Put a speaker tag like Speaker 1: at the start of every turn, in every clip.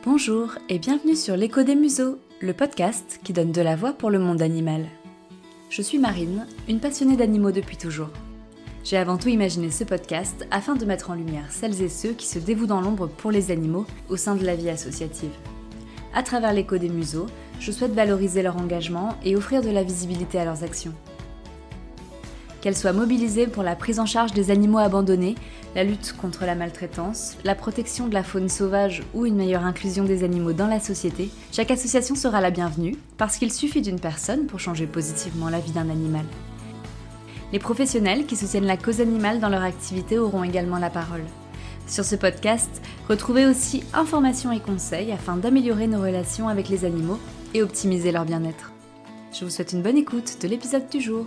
Speaker 1: Bonjour et bienvenue sur l'Écho des Museaux, le podcast qui donne de la voix pour le monde animal. Je suis Marine, une passionnée d'animaux depuis toujours. J'ai avant tout imaginé ce podcast afin de mettre en lumière celles et ceux qui se dévouent dans l'ombre pour les animaux au sein de la vie associative. À travers l'Écho des Museaux, je souhaite valoriser leur engagement et offrir de la visibilité à leurs actions. Qu'elles soient mobilisées pour la prise en charge des animaux abandonnés, la lutte contre la maltraitance, la protection de la faune sauvage ou une meilleure inclusion des animaux dans la société, chaque association sera la bienvenue parce qu'il suffit d'une personne pour changer positivement la vie d'un animal. Les professionnels qui soutiennent la cause animale dans leur activité auront également la parole. Sur ce podcast, retrouvez aussi informations et conseils afin d'améliorer nos relations avec les animaux et optimiser leur bien-être. Je vous souhaite une bonne écoute de l'épisode du jour.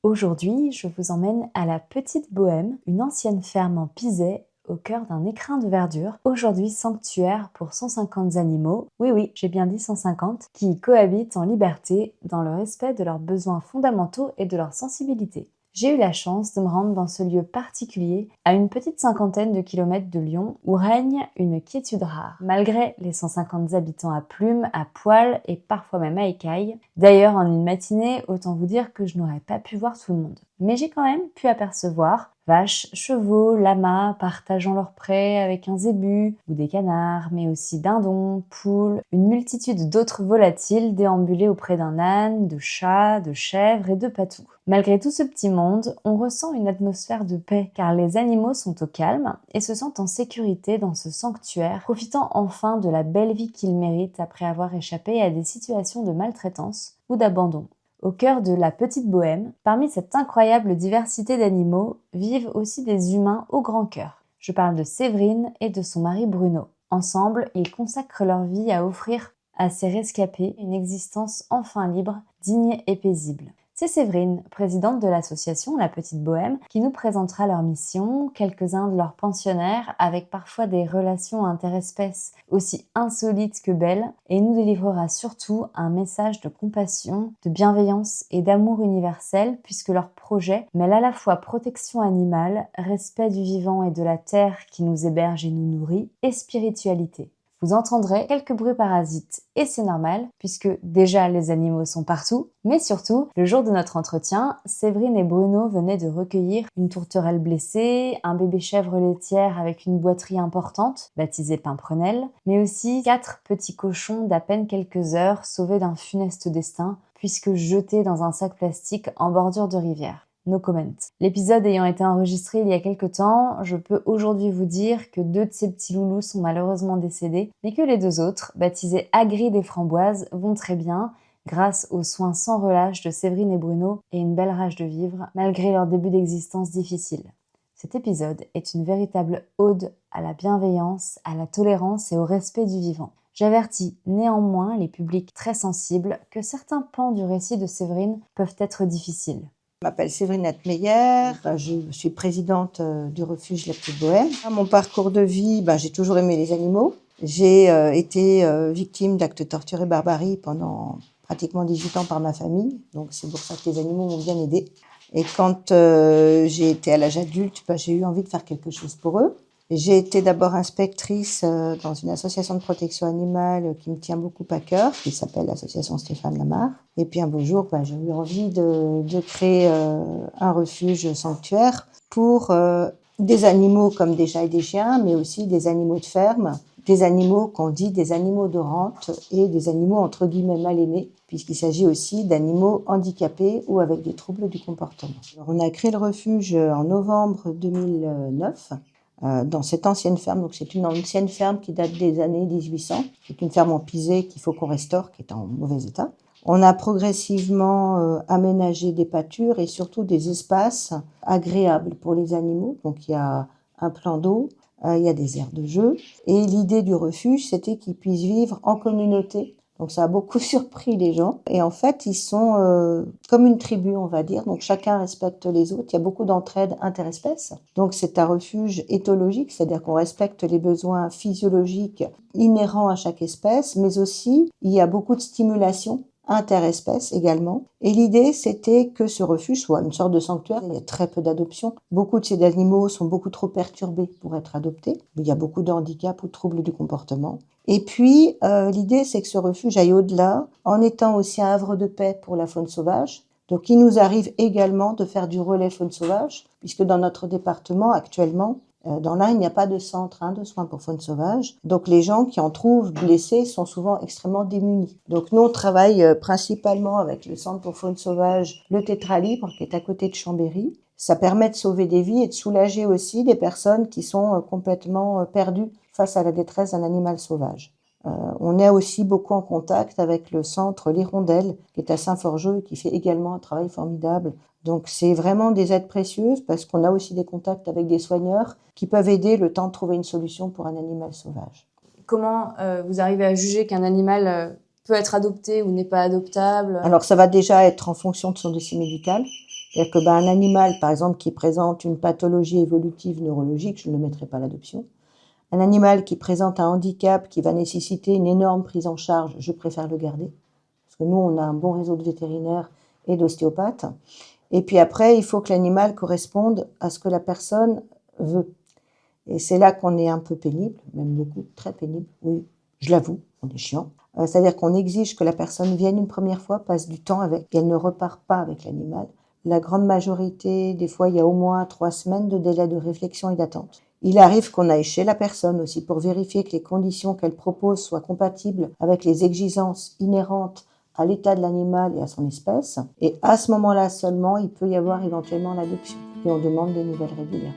Speaker 1: Aujourd'hui, je vous emmène à la Petite Bohème, une ancienne ferme en Pisay, au cœur d'un écrin de verdure, aujourd'hui sanctuaire pour 150 animaux, oui, j'ai bien dit 150, qui y cohabitent en liberté dans le respect de leurs besoins fondamentaux et de leur sensibilité. J'ai eu la chance de me rendre dans ce lieu particulier, à une petite cinquantaine de kilomètres de Lyon, où règne une quiétude rare, malgré les 150 habitants à plumes, à poils et parfois même à écailles. D'ailleurs, en une matinée, autant vous dire que je n'aurais pas pu voir tout le monde. Mais j'ai quand même pu apercevoir vaches, chevaux, lamas partageant leur pré avec un zébu ou des canards, mais aussi dindons, poules, une multitude d'autres volatiles déambuler auprès d'un âne, de chats, de chèvres et de patous. Malgré tout ce petit monde, on ressent une atmosphère de paix, car les animaux sont au calme et se sentent en sécurité dans ce sanctuaire, profitant enfin de la belle vie qu'ils méritent après avoir échappé à des situations de maltraitance ou d'abandon. Au cœur de la Petite Bohème, parmi cette incroyable diversité d'animaux, vivent aussi des humains au grand cœur. Je parle de Séverine et de son mari Bruno. Ensemble, ils consacrent leur vie à offrir à ces rescapés une existence enfin libre, digne et paisible. C'est Séverine, présidente de l'association La Petite Bohème, qui nous présentera leur mission, quelques-uns de leurs pensionnaires, avec parfois des relations interespèces aussi insolites que belles, et nous délivrera surtout un message de compassion, de bienveillance et d'amour universel, puisque leur projet mêle à la fois protection animale, respect du vivant et de la terre qui nous héberge et nous nourrit, et spiritualité. Vous entendrez quelques bruits parasites et c'est normal puisque déjà les animaux sont partout, mais surtout, le jour de notre entretien, Séverine et Bruno venaient de recueillir une tourterelle blessée, un bébé chèvre laitière avec une boiterie importante, baptisée Pimprenelle, mais aussi 4 petits cochons d'à peine quelques heures sauvés d'un funeste destin puisque jetés dans un sac plastique en bordure de rivière. No comment. L'épisode ayant été enregistré il y a quelques temps, je peux aujourd'hui vous dire que 2 de ces petits loulous sont malheureusement décédés, mais que les 2 autres, baptisés Hagrid et Framboise, vont très bien, grâce aux soins sans relâche de Séverine et Bruno et une belle rage de vivre, malgré leur début d'existence difficile. Cet épisode est une véritable ode à la bienveillance, à la tolérance et au respect du vivant. J'avertis néanmoins les publics très sensibles que certains pans du récit de Séverine peuvent être difficiles.
Speaker 2: Je m'appelle Séverine Atmeyer, je suis présidente du refuge La Petite Bohème. Mon parcours de vie, j'ai toujours aimé les animaux. J'ai été victime d'actes de torture et barbarie pendant pratiquement 18 ans par ma famille, donc c'est pour ça que les animaux m'ont bien aidée. Et quand j'ai été à l'âge adulte, j'ai eu envie de faire quelque chose pour eux. J'ai été d'abord inspectrice dans une association de protection animale qui me tient beaucoup à cœur, qui s'appelle l'association Stéphane Lamar. Et puis un beau jour, j'ai eu envie de créer un refuge sanctuaire pour des animaux comme des chats et des chiens, mais aussi des animaux de ferme, des animaux qu'on dit des animaux de rente et des animaux entre guillemets mal aimés, puisqu'il s'agit aussi d'animaux handicapés ou avec des troubles du comportement. Alors, on a créé le refuge en novembre 2009. Dans cette ancienne ferme, donc c'est une ancienne ferme qui date des années 1800. C'est une ferme en Pisay qu'il faut qu'on restaure, qui est en mauvais état. On a progressivement aménagé des pâtures et surtout des espaces agréables pour les animaux. Donc il y a un plan d'eau, il y a des aires de jeu. Et l'idée du refuge, c'était qu'ils puissent vivre en communauté. Donc ça a beaucoup surpris les gens. Et en fait, ils sont comme une tribu, on va dire. Donc chacun respecte les autres. Il y a beaucoup d'entraide interespèces. Donc c'est un refuge éthologique, c'est-à-dire qu'on respecte les besoins physiologiques inhérents à chaque espèce, mais aussi il y a beaucoup de stimulation interespèces également. Et l'idée, c'était que ce refuge soit une sorte de sanctuaire. Il y a très peu d'adoptions. Beaucoup de ces animaux sont beaucoup trop perturbés pour être adoptés. Il y a beaucoup de handicaps ou de troubles du comportement. Et puis, l'idée, c'est que ce refuge aille au-delà, en étant aussi un havre de paix pour la faune sauvage. Donc, il nous arrive également de faire du relais faune sauvage, puisque dans notre département, actuellement, dans l'Ain, il n'y a pas de centre de soins pour faune sauvage. Donc, les gens qui en trouvent blessés sont souvent extrêmement démunis. Donc, nous, on travaille principalement avec le centre pour faune sauvage, le Tétralibre, qui est à côté de Chambéry. Ça permet de sauver des vies et de soulager aussi des personnes qui sont complètement perdues face à la détresse d'un animal sauvage. On est aussi beaucoup en contact avec le centre L'Hirondelle, qui est à Saint-Forgeau et qui fait également un travail formidable. Donc c'est vraiment des aides précieuses parce qu'on a aussi des contacts avec des soigneurs qui peuvent aider le temps de trouver une solution pour un animal sauvage.
Speaker 1: Comment vous arrivez à juger qu'un animal peut être adopté ou n'est pas adoptable?
Speaker 2: Alors ça va déjà être en fonction de son dossier médical. C'est-à-dire que un animal, par exemple, qui présente une pathologie évolutive neurologique, je ne le mettrai pas à l'adoption. Un animal qui présente un handicap qui va nécessiter une énorme prise en charge, je préfère le garder. Parce que nous, on a un bon réseau de vétérinaires et d'ostéopathes. Et puis après, il faut que l'animal corresponde à ce que la personne veut. Et c'est là qu'on est un peu pénible, même beaucoup, très pénible. Oui, je l'avoue, on est chiant. C'est-à-dire qu'on exige que la personne vienne une première fois, passe du temps avec, et elle ne repart pas avec l'animal. La grande majorité, des fois, il y a au moins 3 semaines de délai de réflexion et d'attente. Il arrive qu'on aille chez la personne aussi pour vérifier que les conditions qu'elle propose soient compatibles avec les exigences inhérentes à l'état de l'animal et à son espèce. Et à ce moment-là seulement, il peut y avoir éventuellement l'adoption. Et on demande des nouvelles régulièrement.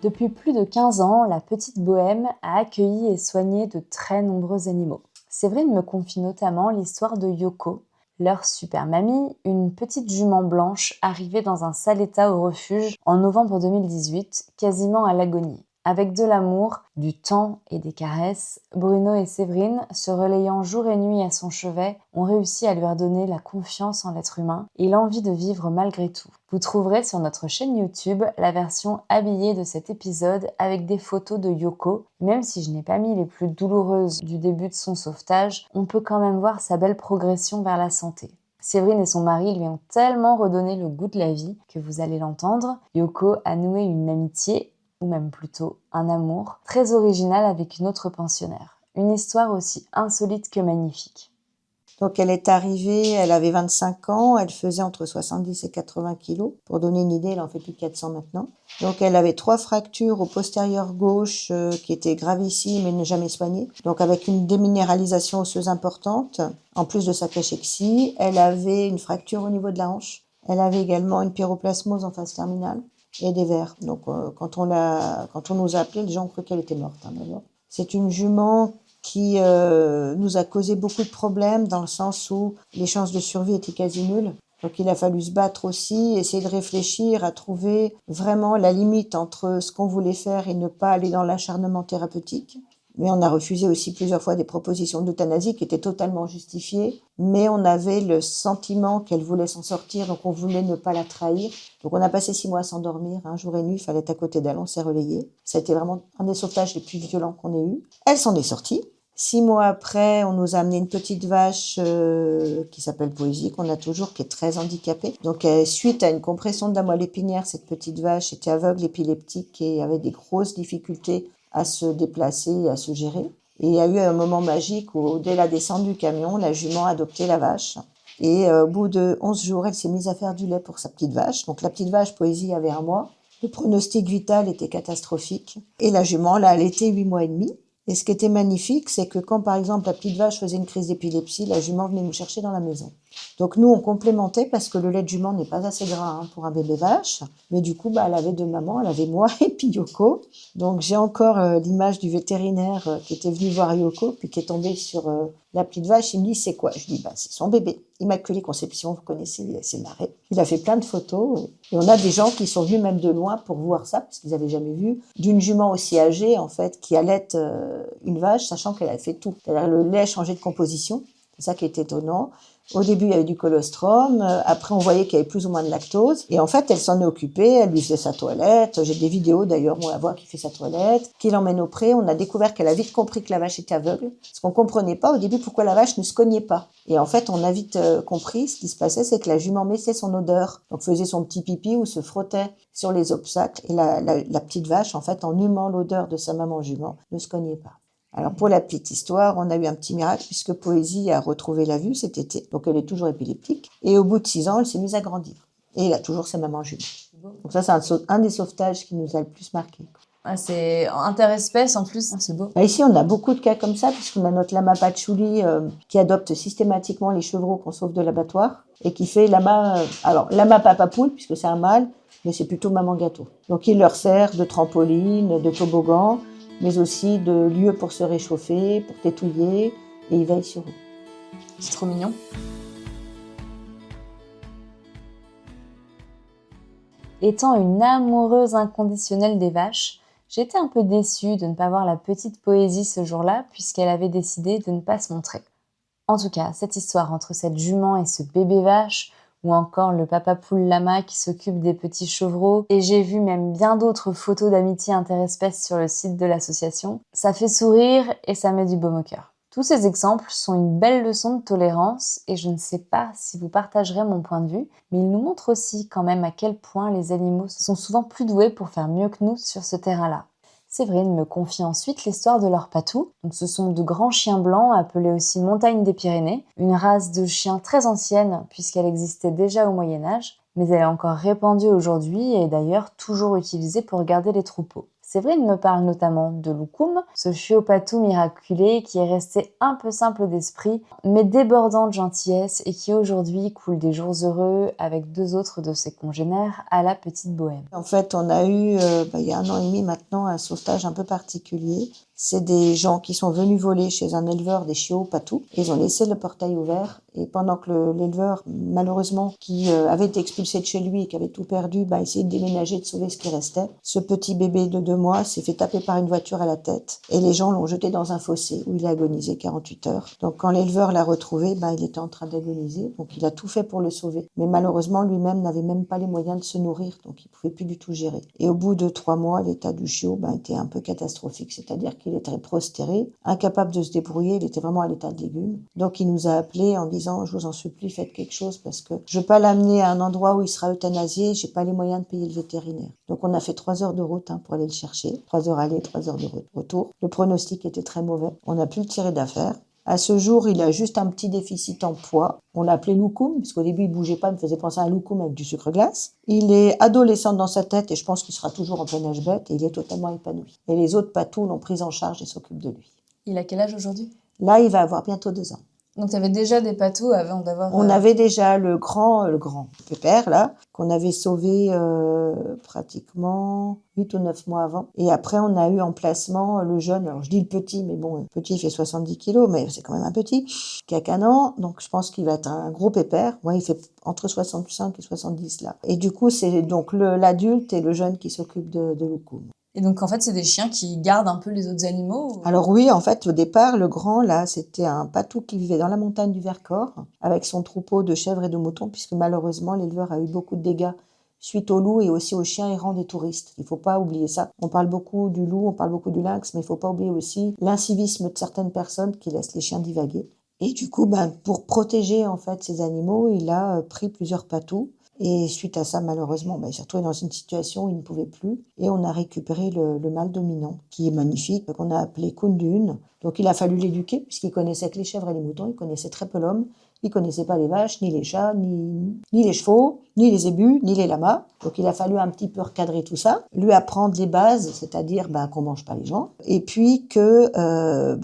Speaker 1: Depuis plus de 15 ans, la Petite Bohème a accueilli et soigné de très nombreux animaux. Séverine me confie notamment l'histoire de Yoko, leur super mamie, une petite jument blanche arrivée dans un sale état au refuge en novembre 2018, quasiment à l'agonie. Avec de l'amour, du temps et des caresses, Bruno et Séverine, se relayant jour et nuit à son chevet, ont réussi à lui redonner la confiance en l'être humain et l'envie de vivre malgré tout. Vous trouverez sur notre chaîne YouTube la version habillée de cet épisode avec des photos de Yoko. Même si je n'ai pas mis les plus douloureuses du début de son sauvetage, on peut quand même voir sa belle progression vers la santé. Séverine et son mari lui ont tellement redonné le goût de la vie que vous allez l'entendre. Yoko a noué une amitié, ou même plutôt un amour, très original avec une autre pensionnaire. Une histoire aussi insolite que magnifique.
Speaker 2: Donc elle est arrivée, elle avait 25 ans, elle faisait entre 70 et 80 kilos. Pour donner une idée, elle en fait plus de 400 maintenant. Donc elle avait 3 fractures au postérieur gauche qui étaient gravissimes et ne jamais soignées. Donc avec une déminéralisation osseuse importante, en plus de sa cachexie, elle avait une fracture au niveau de la hanche. Elle avait également une pyroplasmose en phase terminale et des vers. Donc quand on nous a appelé, les gens ont cru qu'elle était morte. D'abord. C'est une jument qui nous a causé beaucoup de problèmes dans le sens où les chances de survie étaient quasi nulles. Donc il a fallu se battre aussi, essayer de réfléchir à trouver vraiment la limite entre ce qu'on voulait faire et ne pas aller dans l'acharnement thérapeutique. Mais on a refusé aussi plusieurs fois des propositions d'euthanasie qui étaient totalement justifiées. Mais on avait le sentiment qu'elle voulait s'en sortir, donc on voulait ne pas la trahir. Donc on a passé 6 mois à s'endormir, jour et nuit, il fallait être à côté d'elle, on s'est relayé. Ça a été vraiment un des sauvetages les plus violents qu'on ait eu. Elle s'en est sortie. 6 mois après, on nous a amené une petite vache qui s'appelle Poésie, qu'on a toujours, qui est très handicapée. Donc suite à une compression de la moelle épinière, cette petite vache était aveugle, épileptique et avait des grosses difficultés à se déplacer et à se gérer. Et il y a eu un moment magique où, dès la descente du camion, la jument a adopté la vache. Et au bout de 11 jours, elle s'est mise à faire du lait pour sa petite vache. Donc la petite vache Poésie avait 1 mois. Le pronostic vital était catastrophique. Et la jument l'a allaitée 8 mois et demi. Et ce qui était magnifique, c'est que quand, par exemple, la petite vache faisait une crise d'épilepsie, la jument venait nous chercher dans la maison. Donc nous, on complémentait parce que le lait de jument n'est pas assez gras pour un bébé vache. Mais du coup, elle avait 2 mamans, elle avait moi et puis Yoko. Donc j'ai encore l'image du vétérinaire qui était venu voir Yoko, puis qui est tombé sur la petite vache. Il me dit, c'est quoi? Je dis, c'est son bébé. Immaculée Conception, vous connaissez, il s'est marré. Il a fait plein de photos. Et on a des gens qui sont venus même de loin pour voir ça, parce qu'ils n'avaient jamais vu d'une jument aussi âgée, en fait, qui allaite une vache, sachant qu'elle a fait tout. C'est-à-dire le lait changé de composition. C'est ça qui est étonnant. Au début, il y avait du colostrum. Après, on voyait qu'il y avait plus ou moins de lactose. Et en fait, elle s'en est occupée. Elle lui faisait sa toilette. J'ai des vidéos, d'ailleurs, où on la voit qui fait sa toilette, qui l'emmène au pré. On a découvert qu'elle a vite compris que la vache était aveugle. Parce qu'on comprenait pas au début pourquoi la vache ne se cognait pas. Et en fait, on a vite compris ce qui se passait, c'est que la jument mettait son odeur. Donc, faisait son petit pipi ou se frottait sur les obstacles. Et la petite vache, en fait, en humant l'odeur de sa maman jument, ne se cognait pas. Alors, pour la petite histoire, on a eu un petit miracle puisque Poésie a retrouvé la vue cet été. Donc, elle est toujours épileptique. Et au bout de 6 ans, elle s'est mise à grandir. Et elle a toujours sa maman jument. Donc ça, c'est un des sauvetages qui nous a le plus marqué.
Speaker 1: Ah, c'est interespèce en plus, c'est beau.
Speaker 2: Ici, on a beaucoup de cas comme ça puisqu'on a notre lama patchouli qui adopte systématiquement les chevreaux qu'on sauve de l'abattoir et qui fait lama, lama papa poule puisque c'est un mâle, mais c'est plutôt maman gâteau. Donc, il leur sert de trampoline, de toboggan, mais aussi de lieu pour se réchauffer, pour tétouiller, et il veille sur eux.
Speaker 1: C'est trop mignon. Étant une amoureuse inconditionnelle des vaches, j'étais un peu déçue de ne pas voir la petite Poésie ce jour-là, puisqu'elle avait décidé de ne pas se montrer. En tout cas, cette histoire entre cette jument et ce bébé vache, ou encore le papa poule lama qui s'occupe des petits chevreaux, et j'ai vu même bien d'autres photos d'amitié interespèces sur le site de l'association, ça fait sourire et ça met du baume au cœur. Tous ces exemples sont une belle leçon de tolérance et je ne sais pas si vous partagerez mon point de vue, mais ils nous montrent aussi quand même à quel point les animaux sont souvent plus doués pour faire mieux que nous sur ce terrain-là. Séverine me confie ensuite l'histoire de leur patou. Donc, ce sont de grands chiens blancs appelés aussi Montagne des Pyrénées, une race de chiens très ancienne puisqu'elle existait déjà au Moyen-Âge, mais elle est encore répandue aujourd'hui et d'ailleurs toujours utilisée pour garder les troupeaux. Séverine me parle notamment de Loukoum, ce chiot patou miraculé qui est resté un peu simple d'esprit, mais débordant de gentillesse et qui aujourd'hui coule des jours heureux avec 2 autres de ses congénères à la Petite Bohème.
Speaker 2: En fait, on a eu, il y a 1 an et demi maintenant, un sauvetage un peu particulier. C'est des gens qui sont venus voler chez un éleveur des chiots patous. Ils ont laissé le portail ouvert et pendant que l'éleveur, malheureusement, qui avait été expulsé de chez lui et qui avait tout perdu, essayait de déménager, de sauver ce qui restait. Ce petit bébé de 2 mois s'est fait taper par une voiture à la tête et les gens l'ont jeté dans un fossé où il a agonisé 48 heures. Donc quand l'éleveur l'a retrouvé, il était en train d'agoniser. Donc il a tout fait pour le sauver. Mais malheureusement, lui-même n'avait même pas les moyens de se nourrir. Donc il pouvait plus du tout gérer. Et au bout de 3 mois, l'état du chiot était un peu catastrophique. C'est-à-dire qu'il était prostéré, incapable de se débrouiller. Il était vraiment à l'état de légume. Donc il nous a appelés en disant « Je vous en supplie, faites quelque chose parce que je ne veux pas l'amener à un endroit où il sera euthanasié. J'ai pas les moyens de payer le vétérinaire. » Donc on a fait 3 heures de route pour aller le chercher. 3 heures aller, 3 heures de retour. Le pronostic était très mauvais. On a pu le tirer d'affaire. À ce jour, il a juste un petit déficit en poids. On l'a appelé Loukoum, parce qu'au début, il bougeait pas, il me faisait penser à un Loukoum avec du sucre glace. Il est adolescent dans sa tête et je pense qu'il sera toujours en plein âge bête et il est totalement épanoui. Et les autres patous l'ont pris en charge et s'occupent de lui.
Speaker 1: Il a quel âge aujourd'hui ?
Speaker 2: Là, il va avoir bientôt 2 ans.
Speaker 1: Donc, tu avais déjà des patous avant d'avoir...
Speaker 2: On avait déjà le grand pépère, là, qu'on avait sauvé pratiquement 8 ou 9 mois avant. Et après, on a eu en placement le jeune, alors je dis le petit, mais bon, le petit, il fait 70 kilos, mais c'est quand même un petit, qui a qu'1 an, donc je pense qu'il va être un gros pépère. Ouais, il fait entre 65 et 70, là. Et du coup, c'est donc l'adulte et le jeune qui s'occupent de Loukoum.
Speaker 1: Et donc, en fait, c'est des chiens qui gardent un peu les autres animaux ou...
Speaker 2: Alors oui, en fait, au départ, le grand, là, c'était un patou qui vivait dans la montagne du Vercors, avec son troupeau de chèvres et de moutons, puisque malheureusement, l'éleveur a eu beaucoup de dégâts suite aux loups et aussi aux chiens errants des touristes. Il ne faut pas oublier ça. On parle beaucoup du loup, on parle beaucoup du lynx, mais il ne faut pas oublier aussi l'incivisme de certaines personnes qui laissent les chiens divaguer. Et du coup, pour protéger, en fait, ces animaux, il a pris plusieurs patous. Et suite à ça, malheureusement, il s'est retrouvé dans une situation où il ne pouvait plus. Et on a récupéré le mâle dominant, qui est magnifique, qu'on a appelé Kundun. Donc il a fallu l'éduquer, puisqu'il connaissait que les chèvres et les moutons, il connaissait très peu l'homme. Il ne connaissait pas les vaches, ni les chats, ni les chevaux, ni les zébus, ni les lamas. Donc il a fallu un petit peu recadrer tout ça, lui apprendre les bases, c'est-à-dire qu'on ne mange pas les gens, et puis que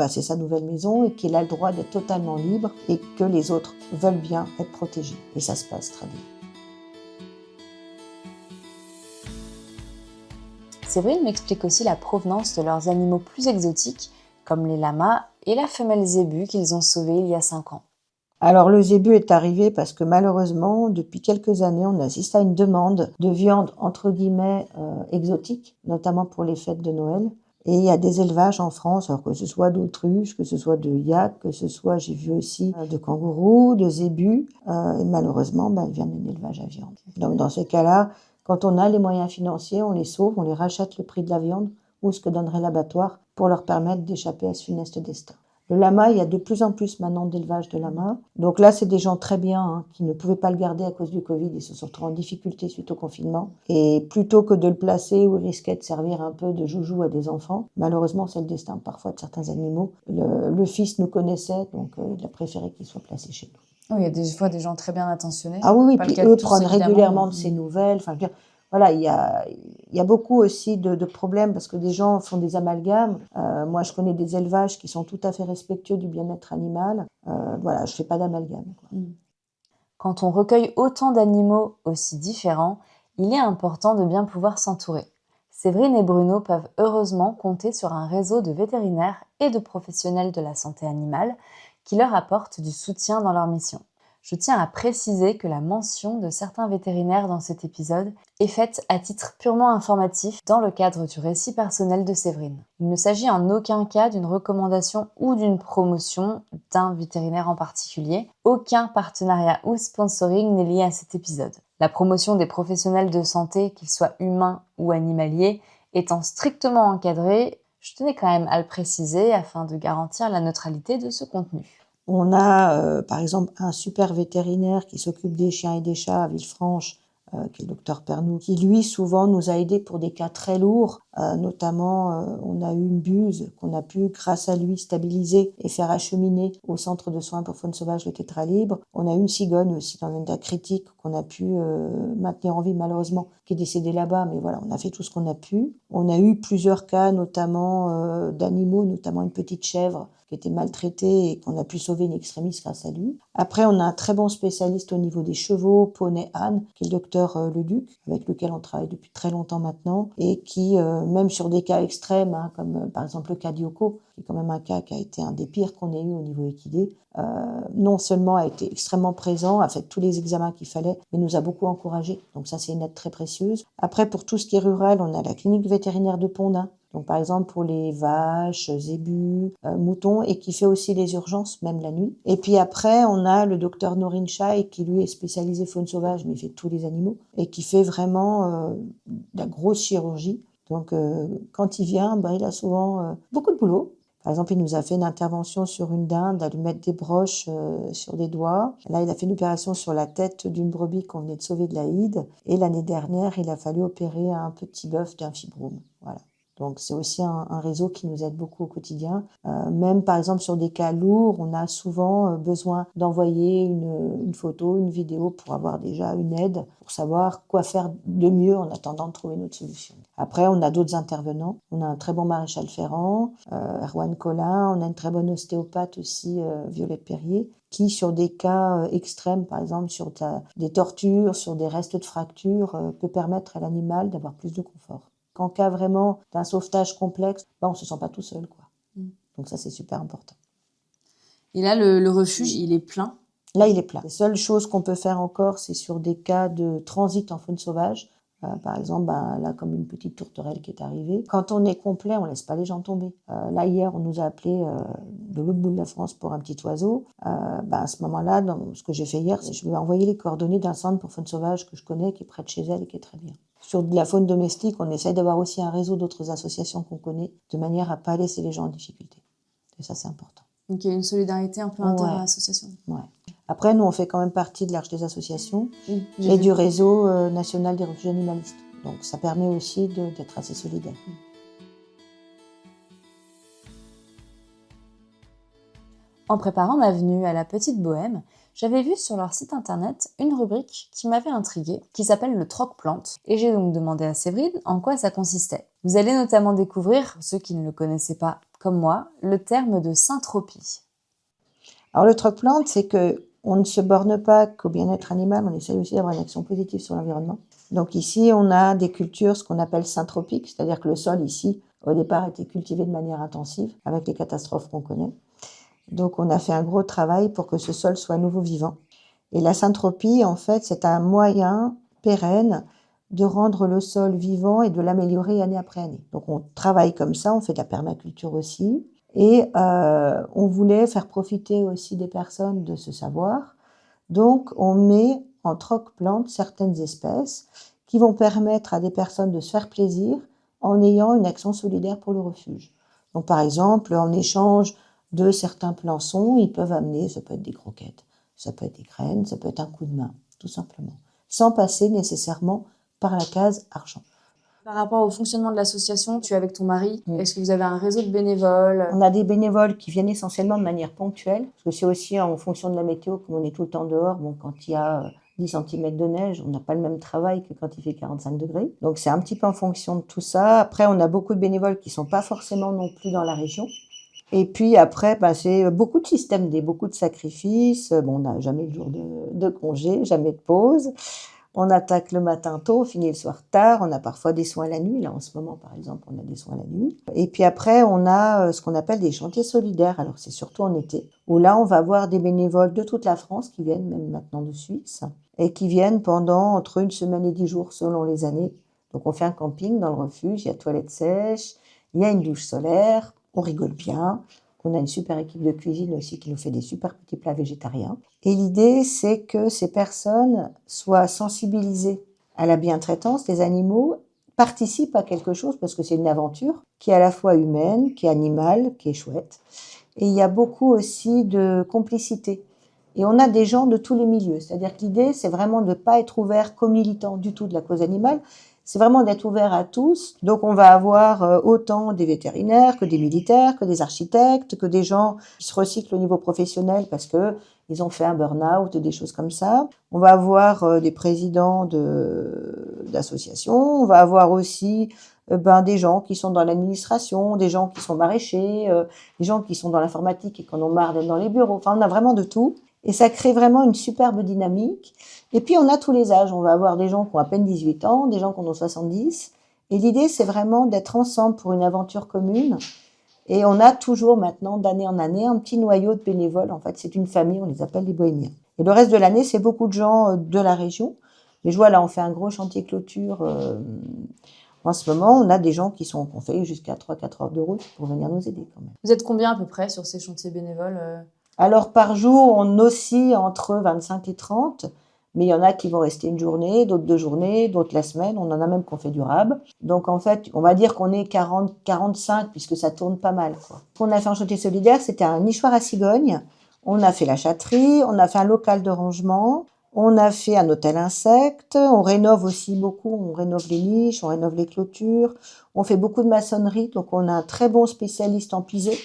Speaker 2: c'est sa nouvelle maison et qu'il a le droit d'être totalement libre et que les autres veulent bien être protégés. Et ça se passe très bien.
Speaker 1: Séverine m'explique aussi la provenance de leurs animaux plus exotiques, comme les lamas et la femelle zébu qu'ils ont sauvée il y a 5 ans.
Speaker 2: Alors le zébu est arrivé parce que malheureusement, depuis quelques années, on assiste à une demande de viande entre guillemets exotique, notamment pour les fêtes de Noël. Et il y a des élevages en France, alors que ce soit d'autruches, que ce soit de yaks, que ce soit, j'ai vu aussi, de kangourous, de zébus. Et malheureusement, ils viennent d'un élevage à viande. Donc dans ces cas-là, quand on a les moyens financiers, on les sauve, on les rachète le prix de la viande ou ce que donnerait l'abattoir pour leur permettre d'échapper à ce funeste destin. Le lama, il y a de plus en plus maintenant d'élevage de lama. Donc là, c'est des gens très bien qui ne pouvaient pas le garder à cause du Covid. Ils se sont retrouvés en difficulté suite au confinement. Et plutôt que de le placer où il risquait de servir un peu de joujou à des enfants, malheureusement, c'est le destin parfois de certains animaux. Le fils nous connaissait, donc il a préféré qu'il soit placé chez nous.
Speaker 1: Oui, il y a des fois des gens très bien intentionnés.
Speaker 2: Ah oui,
Speaker 1: Pas le
Speaker 2: puis
Speaker 1: cas de
Speaker 2: eux
Speaker 1: tous,
Speaker 2: prennent
Speaker 1: évidemment.
Speaker 2: régulièrement de ces nouvelles. Enfin, je veux dire, voilà, il y a beaucoup aussi de problèmes parce que des gens font des amalgames. Moi, je connais des élevages qui sont tout à fait respectueux du bien-être animal. Voilà, je fais pas d'amalgame.
Speaker 1: Quand on recueille autant d'animaux aussi différents, il est important de bien pouvoir s'entourer. Séverine et Bruno peuvent heureusement compter sur un réseau de vétérinaires et de professionnels de la santé animale qui leur apportent du soutien dans leur mission. Je tiens à préciser que la mention de certains vétérinaires dans cet épisode est faite à titre purement informatif dans le cadre du récit personnel de Séverine. Il ne s'agit en aucun cas d'une recommandation ou d'une promotion d'un vétérinaire en particulier. Aucun partenariat ou sponsoring n'est lié à cet épisode. La promotion des professionnels de santé, qu'ils soient humains ou animaliers, étant strictement encadrée, je tenais quand même à le préciser afin de garantir la neutralité de ce contenu.
Speaker 2: On a, par exemple, un super vétérinaire qui s'occupe des chiens et des chats à Villefranche, qui est le docteur Pernou, qui lui, souvent, nous a aidés pour des cas très lourds. Notamment, on a eu une buse qu'on a pu, grâce à lui, stabiliser et faire acheminer au centre de soins pour faune sauvage le Tétra Libre. On a eu une cigogne aussi dans un état critique qu'on a pu maintenir en vie, malheureusement, qui est décédée là-bas. Mais voilà, on a fait tout ce qu'on a pu. On a eu plusieurs cas, notamment d'animaux, notamment une petite chèvre qui était maltraitée et qu'on a pu sauver in extremis grâce à lui. Après, on a un très bon spécialiste au niveau des chevaux, poneys, ânes, qui est le docteur Leduc, avec lequel on travaille depuis très longtemps maintenant, et qui, même sur des cas extrêmes, comme par exemple le cas d'Yoko, qui est quand même un cas qui a été un des pires qu'on ait eu au niveau équidé, non seulement a été extrêmement présent, a fait tous les examens qu'il fallait, mais nous a beaucoup encouragés. Donc ça, c'est une aide très précieuse. Après, pour tout ce qui est rural, on a la clinique vétérinaire de Pondin, donc par exemple pour les vaches, zébus, moutons, et qui fait aussi les urgences, même la nuit. Et puis après, on a le docteur Norin Chai, qui lui est spécialisé faune sauvage, mais il fait tous les animaux, et qui fait vraiment de la grosse chirurgie. Donc quand il vient, il a souvent beaucoup de boulot. Par exemple, il nous a fait une intervention sur une dinde, à lui mettre des broches sur des doigts. Là, il a fait une opération sur la tête d'une brebis qu'on venait de sauver de la hide. Et l'année dernière, il a fallu opérer un petit bœuf d'un fibrome. Voilà. Donc c'est aussi un réseau qui nous aide beaucoup au quotidien. Même par exemple sur des cas lourds, on a souvent besoin d'envoyer une photo, une vidéo pour avoir déjà une aide, pour savoir quoi faire de mieux en attendant de trouver notre solution. Après, on a d'autres intervenants. On a un très bon maréchal Ferrand, Erwan Collin, on a une très bonne ostéopathe aussi, Violette Perrier, qui sur des cas extrêmes, par exemple sur des tortures, sur des restes de fractures, peut permettre à l'animal d'avoir plus de confort. En cas vraiment d'un sauvetage complexe, on ne se sent pas tout seul, quoi. Donc ça, c'est super important.
Speaker 1: Et là, le refuge, il est plein?
Speaker 2: Là, il est plein. Les seules choses qu'on peut faire encore, c'est sur des cas de transit en faune sauvage. Par exemple, là, comme une petite tourterelle qui est arrivée. Quand on est complet, on ne laisse pas les gens tomber. Là, hier, on nous a appelé de l'autre bout de la France pour un petit oiseau. À ce moment-là, ce que j'ai fait hier, c'est que je lui ai envoyé les coordonnées d'un centre pour faune sauvage que je connais, qui est près de chez elle et qui est très bien. Sur de la faune domestique, on essaie d'avoir aussi un réseau d'autres associations qu'on connaît, de manière à ne pas laisser les gens en difficulté. Et ça, c'est important.
Speaker 1: Donc il y a une solidarité un peu inter-association.
Speaker 2: Ouais. Après, nous, on fait quand même partie de l'Arche des associations et du réseau national des refuges animalistes. Donc ça permet aussi d'être assez solidaire.
Speaker 1: En préparant ma venue à la Petite Bohème, j'avais vu sur leur site internet une rubrique qui m'avait intriguée, qui s'appelle le troc-plante, et j'ai donc demandé à Séverine en quoi ça consistait. Vous allez notamment découvrir, pour ceux qui ne le connaissaient pas comme moi, le terme de syntropie.
Speaker 2: Alors le troc-plante, c'est qu'on ne se borne pas qu'au bien-être animal, on essaye aussi d'avoir une action positive sur l'environnement. Donc ici, on a des cultures, ce qu'on appelle syntropiques, c'est-à-dire que le sol ici, au départ, a été cultivé de manière intensive, avec les catastrophes qu'on connaît. Donc on a fait un gros travail pour que ce sol soit à nouveau vivant. Et la syntropie, en fait, c'est un moyen pérenne de rendre le sol vivant et de l'améliorer année après année. Donc on travaille comme ça, on fait de la permaculture aussi. Et on voulait faire profiter aussi des personnes de ce savoir. Donc on met en troc-plante certaines espèces qui vont permettre à des personnes de se faire plaisir en ayant une action solidaire pour le refuge. Donc par exemple, en échange de certains plançons, ils peuvent amener, ça peut être des croquettes, ça peut être des graines, ça peut être un coup de main, tout simplement, sans passer nécessairement par la case argent.
Speaker 1: Par rapport au fonctionnement de l'association, tu es avec ton mari, est-ce que vous avez un réseau de bénévoles?
Speaker 2: On a des bénévoles qui viennent essentiellement de manière ponctuelle, parce que c'est aussi en fonction de la météo, comme on est tout le temps dehors, bon, quand il y a 10 cm de neige, on n'a pas le même travail que quand il fait 45 degrés. Donc c'est un petit peu en fonction de tout ça. Après, on a beaucoup de bénévoles qui ne sont pas forcément non plus dans la région. Et puis après, c'est beaucoup de systèmes D, beaucoup de sacrifices. Bon, on n'a jamais de jour de congé, jamais de pause. On attaque le matin tôt, on finit le soir tard. On a parfois des soins la nuit. Là, en ce moment, par exemple, on a des soins la nuit. Et puis après, on a ce qu'on appelle des chantiers solidaires. Alors, c'est surtout en été, où là, on va avoir des bénévoles de toute la France qui viennent, même maintenant de Suisse, et qui viennent pendant entre 1 semaine et 10 jours selon les années. Donc, on fait un camping dans le refuge. Il y a toilettes sèches, il y a une douche solaire. On rigole bien. On a une super équipe de cuisine aussi qui nous fait des super petits plats végétariens. Et l'idée, c'est que ces personnes soient sensibilisées à la bientraitance des animaux, participent à quelque chose parce que c'est une aventure qui est à la fois humaine, qui est animale, qui est chouette. Et il y a beaucoup aussi de complicité. Et on a des gens de tous les milieux. C'est-à-dire que l'idée, c'est vraiment de ne pas être ouvert qu'aux militants du tout de la cause animale. C'est vraiment d'être ouvert à tous. Donc on va avoir autant des vétérinaires que des militaires, que des architectes, que des gens qui se recyclent au niveau professionnel parce que ils ont fait un burn-out, des choses comme ça. On va avoir des présidents d'associations. On va avoir aussi des gens qui sont dans l'administration, des gens qui sont maraîchers, des gens qui sont dans l'informatique et qui en ont marre d'être dans les bureaux. Enfin, on a vraiment de tout. Et ça crée vraiment une superbe dynamique. Et puis, on a tous les âges. On va avoir des gens qui ont à peine 18 ans, des gens qui en ont 70. Et l'idée, c'est vraiment d'être ensemble pour une aventure commune. Et on a toujours maintenant, d'année en année, un petit noyau de bénévoles. En fait, c'est une famille, on les appelle les bohémiens. Et le reste de l'année, c'est beaucoup de gens de la région. Mais je vois, là, on fait un gros chantier clôture. En ce moment, on a des gens qu'on fait jusqu'à 3-4 heures de route pour venir nous aider quand même.
Speaker 1: Vous êtes combien à peu près sur ces chantiers bénévoles?
Speaker 2: Alors, par jour, on oscille entre 25 et 30, mais il y en a qui vont rester une journée, d'autres 2 journées, d'autres la semaine. On en a même qu'on fait durable. Donc, en fait, on va dire qu'on est 40, 45, puisque ça tourne pas mal, quoi. Ce qu'on a fait en chantier solidaire, c'était un nichoir à cigognes. On a fait la chatterie, on a fait un local de rangement, on a fait un hôtel insectes, on rénove aussi beaucoup, on rénove les niches, on rénove les clôtures, on fait beaucoup de maçonnerie, donc on a un très bon spécialiste en pisé,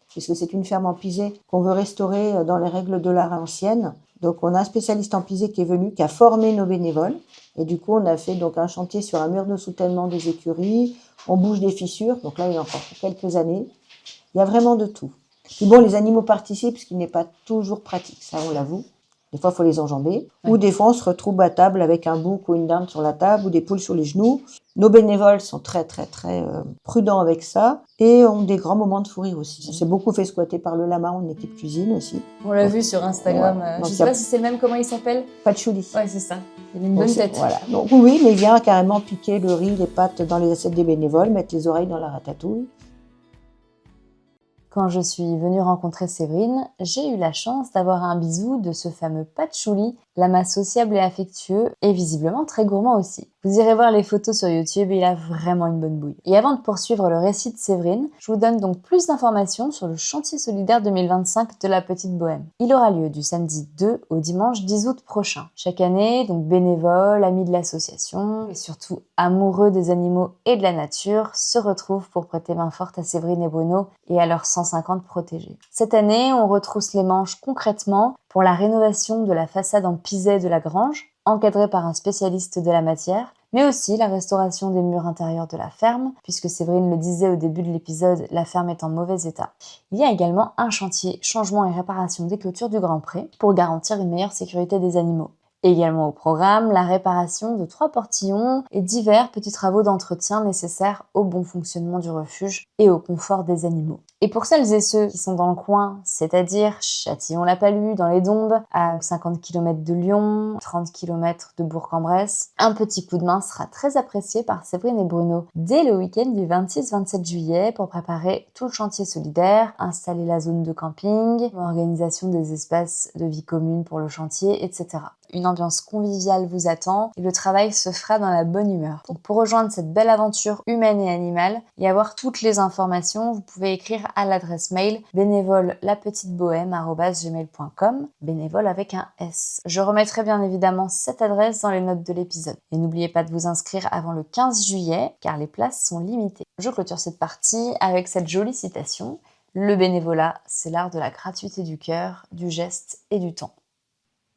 Speaker 2: puisque c'est une ferme en pisé qu'on veut restaurer dans les règles de l'art ancienne. Donc on a un spécialiste en pisé qui est venu, qui a formé nos bénévoles. Et du coup, on a fait donc un chantier sur un mur de soutènement des écuries. On bouge des fissures, donc là, il y a encore quelques années. Il y a vraiment de tout. Puis bon, les animaux participent, ce qui n'est pas toujours pratique, ça on l'avoue. Des fois, il faut les enjamber. Ouais. Ou des fois, on se retrouve à table avec un bouc ou une dinde sur la table ou des poules sur les genoux. Nos bénévoles sont très, très, très prudents avec ça et ont des grands moments de fou rire aussi. On s'est beaucoup fait squatter par le lama en équipe cuisine aussi.
Speaker 1: On l'a vu sur Instagram. Ouais. Je ne sais pas si c'est le même, comment il s'appelle?
Speaker 2: Patchouli.
Speaker 1: Ouais, c'est ça. Il a une bonne tête.
Speaker 2: Voilà. Donc oui, mais il vient carrément piquer le riz, les pâtes dans les assiettes des bénévoles, mettre les oreilles dans la ratatouille.
Speaker 1: Quand je suis venue rencontrer Séverine, j'ai eu la chance d'avoir un bisou de ce fameux patchouli, lama sociable et affectueux, et visiblement très gourmand aussi. Vous irez voir les photos sur YouTube, il a vraiment une bonne bouille. Et avant de poursuivre le récit de Séverine, je vous donne donc plus d'informations sur le chantier solidaire 2025 de la Petite Bohème. Il aura lieu du samedi 2 au dimanche 10 août prochain. Chaque année, donc bénévoles, amis de l'association, et surtout amoureux des animaux et de la nature, se retrouvent pour prêter main forte à Séverine et Bruno et à leurs 150 protégés. Cette année, on retrousse les manches concrètement pour la rénovation de la façade en pisé de la grange, encadrée par un spécialiste de la matière, mais aussi la restauration des murs intérieurs de la ferme, puisque Séverine le disait au début de l'épisode, la ferme est en mauvais état. Il y a également un chantier changement et réparation des clôtures du Grand Pré pour garantir une meilleure sécurité des animaux. Également au programme, la réparation de 3 portillons et divers petits travaux d'entretien nécessaires au bon fonctionnement du refuge et au confort des animaux. Et pour celles et ceux qui sont dans le coin, c'est-à-dire Châtillon-la-Palud, dans les Dombes, à 50 km de Lyon, 30 km de Bourg-en-Bresse, un petit coup de main sera très apprécié par Séverine et Bruno dès le week-end du 26-27 juillet pour préparer tout le chantier solidaire, installer la zone de camping, l'organisation des espaces de vie commune pour le chantier, etc. Une ambiance conviviale vous attend et le travail se fera dans la bonne humeur. Donc pour rejoindre cette belle aventure humaine et animale et avoir toutes les informations, vous pouvez écrire à l'adresse mail bénévole-lapetitebohème@gmail.com, bénévole avec un S. Je remettrai bien évidemment cette adresse dans les notes de l'épisode. Et n'oubliez pas de vous inscrire avant le 15 juillet car les places sont limitées. Je clôture cette partie avec cette jolie citation. Le bénévolat, c'est l'art de la gratuité du cœur, du geste et du temps.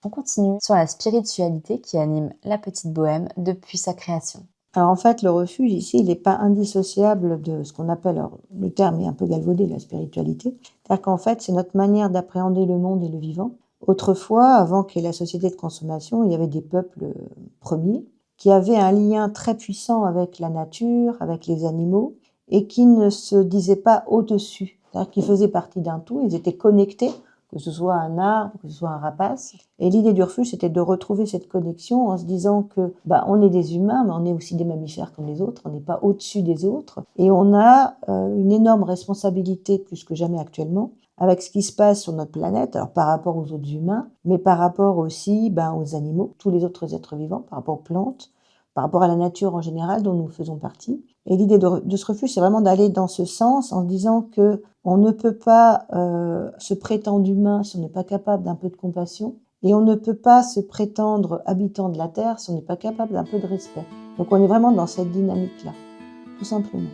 Speaker 1: On continue sur la spiritualité qui anime la Petite Bohème depuis sa création.
Speaker 2: Alors en fait, le refuge ici, il n'est pas indissociable de ce qu'on appelle, alors, le terme est un peu galvaudé, la spiritualité. C'est-à-dire qu'en fait, c'est notre manière d'appréhender le monde et le vivant. Autrefois, avant qu'il y ait la société de consommation, il y avait des peuples premiers qui avaient un lien très puissant avec la nature, avec les animaux, et qui ne se disaient pas au-dessus. C'est-à-dire qu'ils faisaient partie d'un tout, ils étaient connectés, que ce soit un arbre, que ce soit un rapace. Et l'idée du refuge, c'était de retrouver cette connexion en se disant que on est des humains, mais on est aussi des mammifères comme les autres, on n'est pas au-dessus des autres. Et on a une énorme responsabilité, plus que jamais actuellement, avec ce qui se passe sur notre planète, alors par rapport aux autres humains, mais par rapport aussi aux animaux, tous les autres êtres vivants, par rapport aux plantes, par rapport à la nature en général dont nous faisons partie. Et l'idée de ce refuge, c'est vraiment d'aller dans ce sens en se disant que on ne peut pas se prétendre humain si on n'est pas capable d'un peu de compassion, et on ne peut pas se prétendre habitant de la Terre si on n'est pas capable d'un peu de respect. Donc on est vraiment dans cette dynamique-là, tout simplement.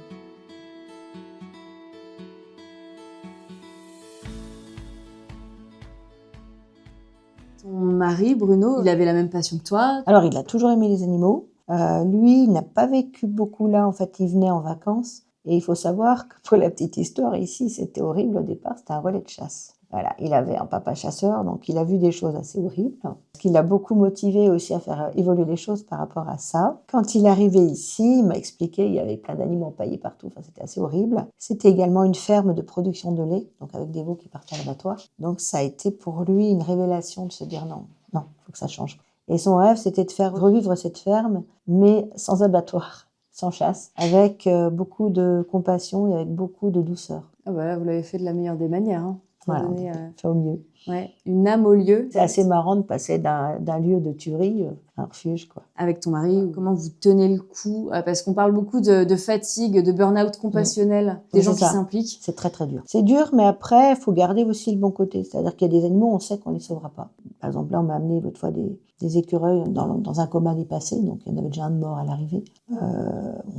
Speaker 1: Ton mari, Bruno, il avait la même passion que toi?
Speaker 2: Alors il a toujours aimé les animaux. Lui, il n'a pas vécu beaucoup là, en fait, il venait en vacances. Et il faut savoir que pour la petite histoire, ici, c'était horrible au départ, c'était un relais de chasse. Voilà, il avait un papa chasseur, donc il a vu des choses assez horribles. Ce qui l'a beaucoup motivé aussi à faire évoluer les choses par rapport à ça. Quand il est arrivé ici, il m'a expliqué, il y avait plein d'animaux empaillés partout, enfin c'était assez horrible. C'était également une ferme de production de lait, donc avec des veaux qui partaient à l'abattoir. Donc ça a été pour lui une révélation de se dire non, non, il faut que ça change. Et son rêve, c'était de faire revivre cette ferme, mais sans abattoir, sans chasse, avec beaucoup de compassion et avec beaucoup de douceur.
Speaker 1: Ah bah là, vous l'avez fait de la meilleure des manières. Hein.
Speaker 2: Voilà, on a fait au mieux.
Speaker 1: Ouais, une âme au lieu.
Speaker 2: C'est assez marrant de passer d'un lieu de tuerie à un refuge, quoi.
Speaker 1: Avec ton mari, comment vous tenez le coup? Parce qu'on parle beaucoup de fatigue, de burn-out compassionnel, des gens qui s'impliquent.
Speaker 2: C'est très très dur. C'est dur, mais après, il faut garder aussi le bon côté. C'est-à-dire qu'il y a des animaux, on sait qu'on les sauvera pas. Par exemple, là, on m'a amené l'autre fois des écureuils dans un coma dépassé, donc il y en avait déjà un de mort à l'arrivée.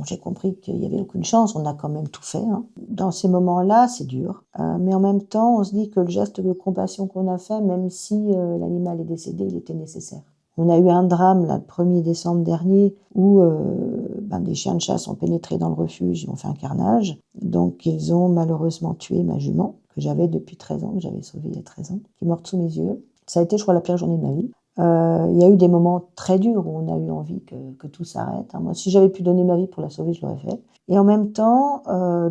Speaker 2: J'ai compris qu'il n'y avait aucune chance, on a quand même tout fait. Hein. Dans ces moments-là, c'est dur. Mais en même temps, on se dit que le geste de compassion qu'on a fait, même si l'animal est décédé, il était nécessaire. On a eu un drame là, le 1er décembre dernier où des chiens de chasse ont pénétré dans le refuge et ont fait un carnage. Donc ils ont malheureusement tué ma jument, que j'avais depuis 13 ans, que j'avais sauvée il y a 13 ans, qui est morte sous mes yeux. Ça a été, je crois, la pire journée de ma vie. Il y a eu des moments très durs où on a eu envie que tout s'arrête. Hein. Moi, si j'avais pu donner ma vie pour la sauver, je l'aurais fait. Et en même temps,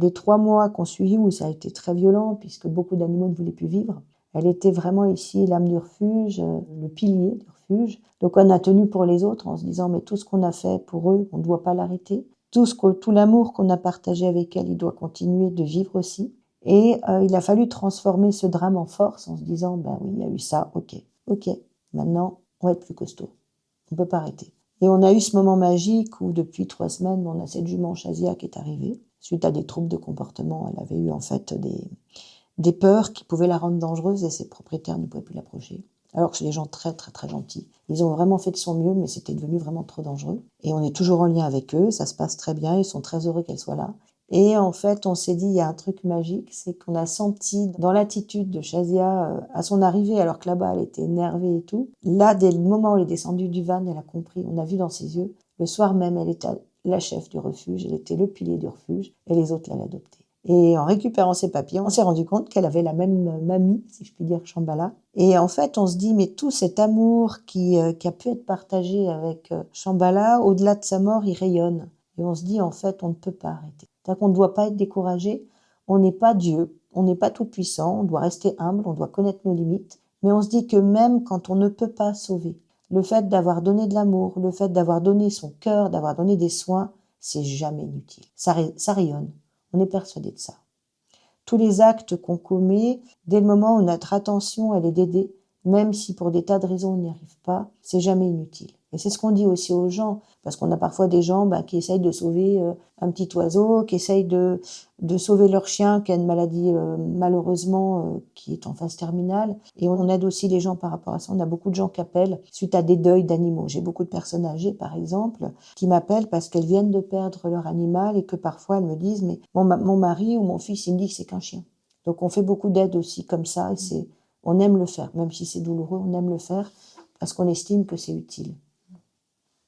Speaker 2: les 3 mois qu'on suivi où ça a été très violent, puisque beaucoup d'animaux ne voulaient plus vivre, elle était vraiment ici l'âme du refuge, le pilier du refuge. Donc on a tenu pour les autres en se disant mais tout ce qu'on a fait pour eux, on ne doit pas l'arrêter. Tout l'amour qu'on a partagé avec elle, il doit continuer de vivre aussi. Et il a fallu transformer ce drame en force en se disant oui, il y a eu ça, ok, maintenant on va être plus costaud, on ne peut pas arrêter. Et on a eu ce moment magique où depuis 3 semaines, on a cette jument Shazia qui est arrivée. Suite à des troubles de comportement, elle avait eu en fait des peurs qui pouvaient la rendre dangereuse et ses propriétaires ne pouvaient plus l'approcher. Alors que c'est des gens très très très gentils. Ils ont vraiment fait de son mieux, mais c'était devenu vraiment trop dangereux. Et on est toujours en lien avec eux, ça se passe très bien, ils sont très heureux qu'elle soit là. Et en fait, on s'est dit, il y a un truc magique, c'est qu'on a senti dans l'attitude de Shazia à son arrivée, alors que là-bas, elle était énervée et tout. Là, dès le moment où elle est descendue du van, elle a compris, on a vu dans ses yeux. Le soir même, elle était la chef du refuge, elle était le pilier du refuge, et les autres l'avaient adoptée. Et en récupérant ses papiers, on s'est rendu compte qu'elle avait la même mamie, si je puis dire, Shambhala. Et en fait, on se dit, mais tout cet amour qui a pu être partagé avec Shambhala, au-delà de sa mort, il rayonne. Et on se dit, en fait, on ne peut pas arrêter. C'est-à-dire qu'on ne doit pas être découragé, On n'est pas Dieu, on n'est pas tout puissant, on doit rester humble, on doit connaître nos limites. Mais on se dit que même quand on ne peut pas sauver, le fait d'avoir donné de l'amour, le fait d'avoir donné son cœur, d'avoir donné des soins, c'est jamais inutile. Ça rayonne. On est persuadé de ça. Tous les actes qu'on commet, dès le moment où notre attention elle est d'aider, même si pour des tas de raisons on n'y arrive pas, c'est jamais inutile. Et c'est ce qu'on dit aussi aux gens, parce qu'on a parfois des gens qui essayent de sauver un petit oiseau, qui essayent de sauver leur chien qui a une maladie malheureusement qui est en phase terminale. Et on aide aussi les gens par rapport à ça. On a beaucoup de gens qui appellent suite à des deuils d'animaux. J'ai beaucoup de personnes âgées, par exemple, qui m'appellent parce qu'elles viennent de perdre leur animal et que parfois elles me disent « mais mon mari ou mon fils, il me dit que c'est qu'un chien ». Donc on fait beaucoup d'aides aussi comme ça et on aime le faire, même si c'est douloureux, on aime le faire parce qu'on estime que c'est utile.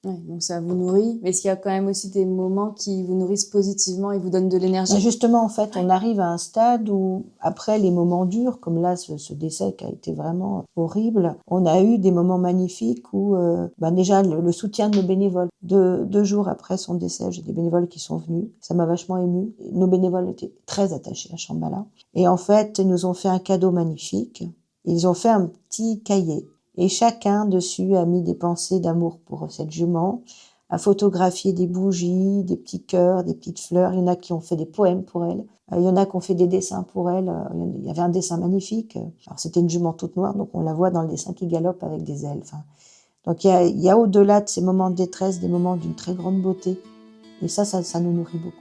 Speaker 1: Ouais, donc ça vous nourrit, mais est-ce qu'il y a quand même aussi des moments qui vous nourrissent positivement et vous donnent de l'énergie?
Speaker 2: Justement, en fait, on arrive à un stade où, après les moments durs, comme là, ce décès qui a été vraiment horrible, on a eu des moments magnifiques où, déjà, le soutien de nos bénévoles. Deux jours après son décès, j'ai des bénévoles qui sont venus. Ça m'a vachement émue. Nos bénévoles étaient très attachés à Shambhala. Et en fait, ils nous ont fait un cadeau magnifique. Ils ont fait un petit cahier. Et chacun dessus a mis des pensées d'amour pour cette jument, a photographié des bougies, des petits cœurs, des petites fleurs. Il y en a qui ont fait des poèmes pour elle. Il y en a qui ont fait des dessins pour elle. Il y avait un dessin magnifique. Alors c'était une jument toute noire, donc on la voit dans le dessin qui galope avec des ailes. Enfin, donc il y a au-delà de ces moments de détresse, des moments d'une très grande beauté. Et ça nous nourrit beaucoup.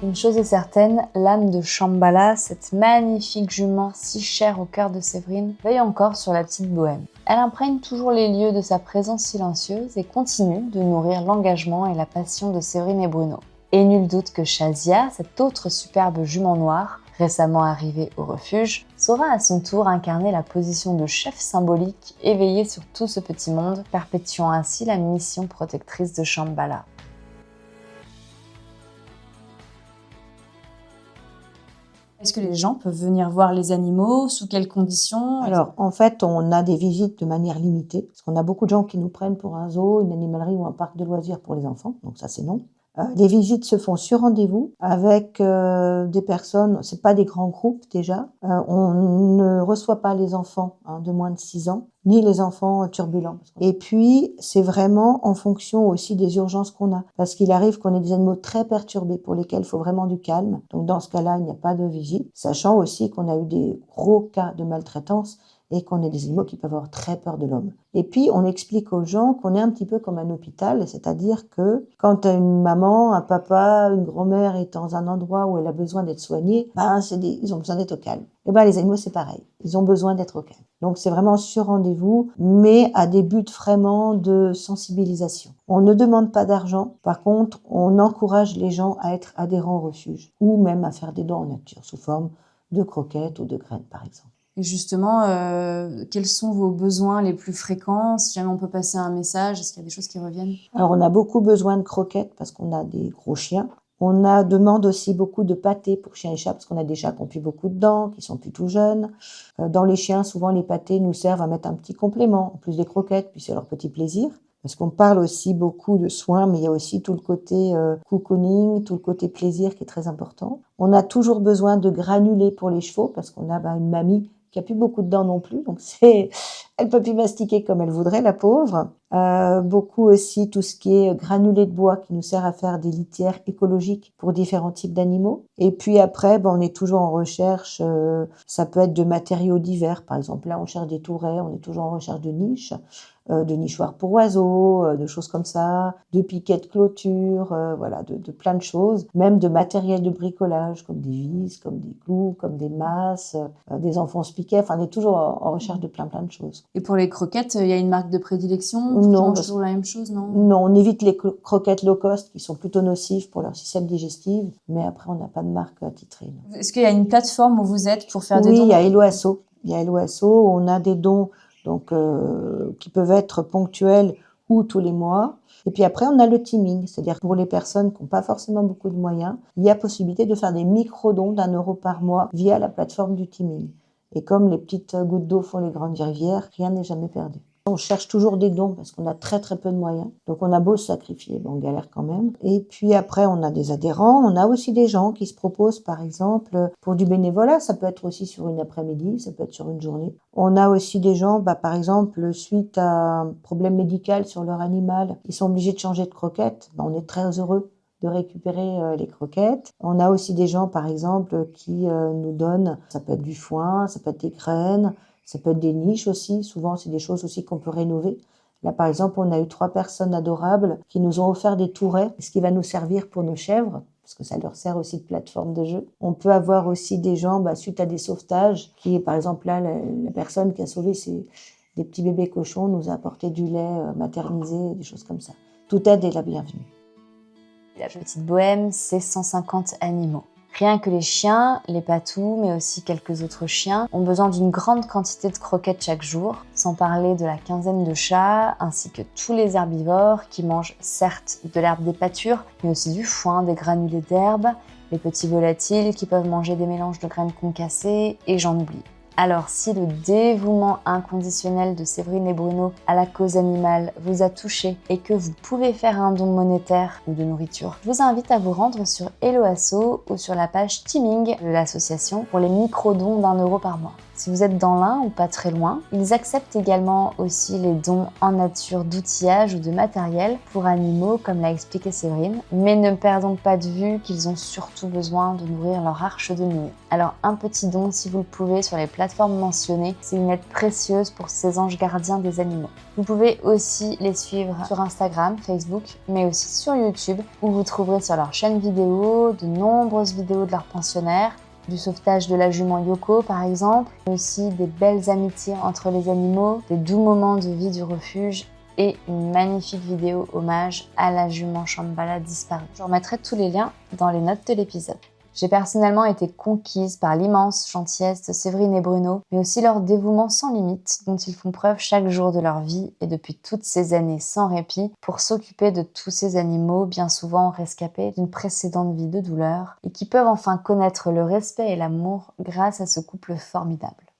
Speaker 1: Une chose est certaine, l'âme de Shambhala, cette magnifique jument si chère au cœur de Séverine, veille encore sur la petite Bohème. Elle imprègne toujours les lieux de sa présence silencieuse et continue de nourrir l'engagement et la passion de Séverine et Bruno. Et nul doute que Shazia, cette autre superbe jument noire, récemment arrivée au refuge, saura à son tour incarner la position de chef symbolique et veiller sur tout ce petit monde, perpétuant ainsi la mission protectrice de Shambhala. Est-ce que les gens peuvent venir voir les animaux? Sous quelles conditions?
Speaker 2: Alors, en fait, on a des visites de manière limitée, parce qu'on a beaucoup de gens qui nous prennent pour un zoo, une animalerie ou un parc de loisirs pour les enfants, donc ça c'est non. Les visites se font sur rendez-vous avec des personnes, c'est pas des grands groupes déjà. On ne reçoit pas les enfants de moins de 6 ans, ni les enfants turbulents. Et puis, c'est vraiment en fonction aussi des urgences qu'on a. Parce qu'il arrive qu'on ait des animaux très perturbés pour lesquels il faut vraiment du calme. Donc dans ce cas-là, il n'y a pas de visite. Sachant aussi qu'on a eu des gros cas de maltraitance et qu'on est des animaux qui peuvent avoir très peur de l'homme. Et puis, on explique aux gens qu'on est un petit peu comme un hôpital, c'est-à-dire que quand une maman, un papa, une grand-mère est dans un endroit où elle a besoin d'être soignée, ils ont besoin d'être au calme. Et les animaux, c'est pareil. Ils ont besoin d'être au calme. Donc, c'est vraiment sur rendez-vous, mais à des buts vraiment de sensibilisation. On ne demande pas d'argent. Par contre, on encourage les gens à être adhérents au refuge ou même à faire des dons en nature sous forme de croquettes ou de graines, par exemple.
Speaker 1: Et justement, quels sont vos besoins les plus fréquents? Si jamais on peut passer un message, est-ce qu'il y a des choses qui reviennent?
Speaker 2: Alors, on a beaucoup besoin de croquettes parce qu'on a des gros chiens. On demande aussi beaucoup de pâtés pour chiens et chats parce qu'on a des chats qui ont plus beaucoup de dents, qui sont plus tout jeunes. Dans les chiens, souvent, les pâtés nous servent à mettre un petit complément, en plus des croquettes, puis c'est leur petit plaisir. Parce qu'on parle aussi beaucoup de soins, mais il y a aussi tout le côté cocooning, tout le côté plaisir qui est très important. On a toujours besoin de granulés pour les chevaux parce qu'on a une mamie qui a plus beaucoup de dents non plus, donc elle peut plus mastiquer comme elle voudrait, la pauvre. Beaucoup aussi tout ce qui est granulé de bois qui nous sert à faire des litières écologiques pour différents types d'animaux. Et puis après, on est toujours en recherche, ça peut être de matériaux divers. Par exemple, là, on cherche des tourets, on est toujours en recherche de niches. De nichoirs pour oiseaux, de choses comme ça, de piquets de clôture, de plein de choses, même de matériel de bricolage, comme des vis, comme des clous, comme des masses, des enfonce piquets, on est toujours en recherche de plein de choses.
Speaker 1: Et pour les croquettes, il y a une marque de prédilection?
Speaker 2: Non.
Speaker 1: Toujours la même chose, non?
Speaker 2: Non, on évite les croquettes low cost qui sont plutôt nocives pour leur système digestif, mais après on n'a pas de marque attitrée. Non.
Speaker 1: Est-ce qu'il y a une plateforme où vous êtes pour faire des dons?
Speaker 2: Oui, il y a Hello Asso. On a des dons qui peuvent être ponctuels ou tous les mois. Et puis après, on a le teaming, c'est-à-dire pour les personnes qui n'ont pas forcément beaucoup de moyens, il y a possibilité de faire des micro-dons d'1 € par mois via la plateforme du teaming. Et comme les petites gouttes d'eau font les grandes rivières, rien n'est jamais perdu. On cherche toujours des dons parce qu'on a très très peu de moyens. Donc on a beau se sacrifier, on galère quand même. Et puis après, on a des adhérents. On a aussi des gens qui se proposent, par exemple, pour du bénévolat. Ça peut être aussi sur une après-midi, ça peut être sur une journée. On a aussi des gens, par exemple, suite à un problème médical sur leur animal, ils sont obligés de changer de croquettes. On est très heureux de récupérer les croquettes. On a aussi des gens, par exemple, qui nous donnent, ça peut être du foin, ça peut être des graines, ça peut être des niches aussi. Souvent, c'est des choses aussi qu'on peut rénover. Là, par exemple, on a eu 3 personnes adorables qui nous ont offert des tourets, ce qui va nous servir pour nos chèvres, parce que ça leur sert aussi de plateforme de jeu. On peut avoir aussi des gens, suite à des sauvetages, qui, par exemple, là, la personne qui a sauvé des petits bébés cochons nous a apporté du lait maternisé, des choses comme ça. Toute aide est la bienvenue.
Speaker 1: La petite bohème, c'est 150 animaux. Rien que les chiens, les patous, mais aussi quelques autres chiens, ont besoin d'une grande quantité de croquettes chaque jour, sans parler de la quinzaine de chats, ainsi que tous les herbivores qui mangent certes de l'herbe des pâtures, mais aussi du foin, des granulés d'herbe, les petits volatiles qui peuvent manger des mélanges de graines concassées, et j'en oublie. Alors, si le dévouement inconditionnel de Séverine et Bruno à la cause animale vous a touché et que vous pouvez faire un don monétaire ou de nourriture, je vous invite à vous rendre sur Hello Asso ou sur la page Teaming de l'association pour les micro-dons d'1 € par mois. Si vous êtes dans l'Ain ou pas très loin, ils acceptent également aussi les dons en nature d'outillage ou de matériel pour animaux, comme l'a expliqué Séverine. Mais ne perdons pas de vue qu'ils ont surtout besoin de nourrir leur arche de nuit. Alors un petit don si vous le pouvez sur les plateformes mentionnées, c'est une aide précieuse pour ces anges gardiens des animaux. Vous pouvez aussi les suivre sur Instagram, Facebook, mais aussi sur YouTube, où vous trouverez sur leur chaîne vidéo de nombreuses vidéos de leurs pensionnaires, du sauvetage de la jument Yoko par exemple, mais aussi des belles amitiés entre les animaux, des doux moments de vie du refuge et une magnifique vidéo hommage à la jument Shambhala disparue. Je remettrai tous les liens dans les notes de l'épisode. J'ai personnellement été conquise par l'immense gentillesse de Séverine et Bruno, mais aussi leur dévouement sans limite dont ils font preuve chaque jour de leur vie et depuis toutes ces années sans répit pour s'occuper de tous ces animaux bien souvent rescapés d'une précédente vie de douleur et qui peuvent enfin connaître le respect et l'amour grâce à ce couple formidable.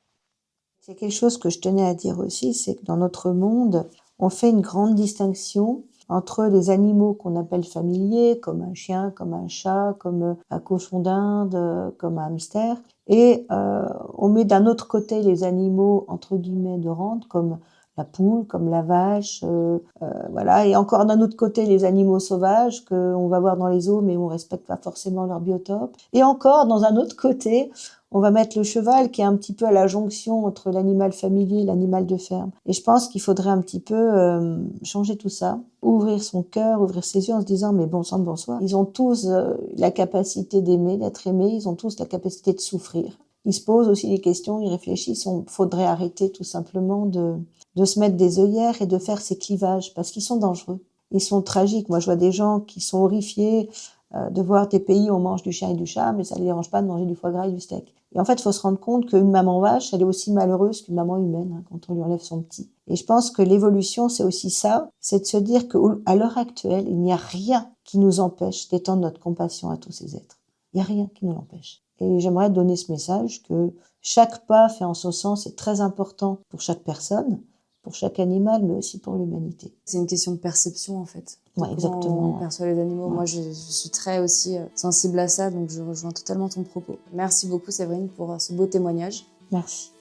Speaker 2: C'est quelque chose que je tenais à dire aussi, c'est que dans notre monde, on fait une grande distinction entre les animaux qu'on appelle familiers, comme un chien, comme un chat, comme un cochon d'Inde, comme un hamster, et on met d'un autre côté les animaux entre guillemets de rente, comme la poule, comme la vache, voilà, et encore d'un autre côté les animaux sauvages qu'on va voir dans les zoos, mais on respecte pas forcément leur biotope, et encore dans un autre côté, on va mettre le cheval qui est un petit peu à la jonction entre l'animal familier et l'animal de ferme. Et je pense qu'il faudrait un petit peu changer tout ça, ouvrir son cœur, ouvrir ses yeux en se disant mais bon sang de bonsoir, ils ont tous la capacité d'aimer, d'être aimés, ils ont tous la capacité de souffrir. Ils se posent aussi des questions, ils réfléchissent, il faudrait arrêter tout simplement de se mettre des œillères et de faire ces clivages parce qu'ils sont dangereux. Ils sont tragiques. Moi je vois des gens qui sont horrifiés de voir des pays où on mange du chien et du chat, mais ça ne les dérange pas de manger du foie gras et du steak. Et en fait, il faut se rendre compte qu'une maman vache, elle est aussi malheureuse qu'une maman humaine quand on lui enlève son petit. Et je pense que l'évolution, c'est aussi ça, c'est de se dire qu'à l'heure actuelle, il n'y a rien qui nous empêche d'étendre notre compassion à tous ces êtres. Il n'y a rien qui nous l'empêche. Et j'aimerais donner ce message que chaque pas fait en son sens est très important pour chaque personne, pour chaque animal, mais aussi pour l'humanité.
Speaker 1: C'est une question de perception en fait.
Speaker 2: Ouais, exactement.
Speaker 1: On perçoit les animaux. Ouais. Moi, je suis très aussi sensible à ça, donc je rejoins totalement ton propos. Merci beaucoup Séverine pour ce beau témoignage.
Speaker 2: Merci.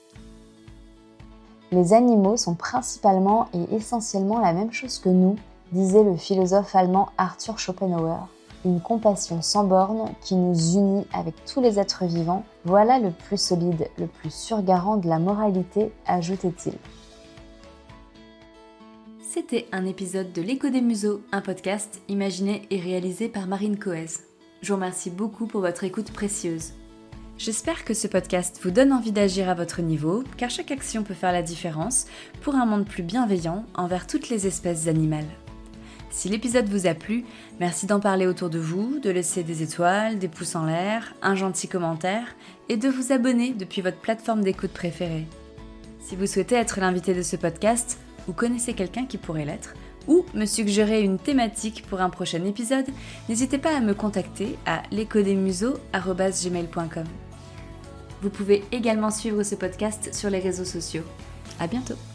Speaker 1: Les animaux sont principalement et essentiellement la même chose que nous, disait le philosophe allemand Arthur Schopenhauer. Une compassion sans bornes qui nous unit avec tous les êtres vivants, voilà le plus solide, le plus sûr garant de la moralité, ajoutait-il.
Speaker 3: C'était un épisode de L'Écho des Museaux, un podcast imaginé et réalisé par Marine Coez. Je vous remercie beaucoup pour votre écoute précieuse. J'espère que ce podcast vous donne envie d'agir à votre niveau, car chaque action peut faire la différence pour un monde plus bienveillant envers toutes les espèces animales. Si l'épisode vous a plu, merci d'en parler autour de vous, de laisser des étoiles, des pouces en l'air, un gentil commentaire et de vous abonner depuis votre plateforme d'écoute préférée. Si vous souhaitez être l'invité de ce podcast, vous connaissez quelqu'un qui pourrait l'être, ou me suggérer une thématique pour un prochain épisode, n'hésitez pas à me contacter à lecodemuseau@gmail.com. Vous pouvez également suivre ce podcast sur les réseaux sociaux. À bientôt!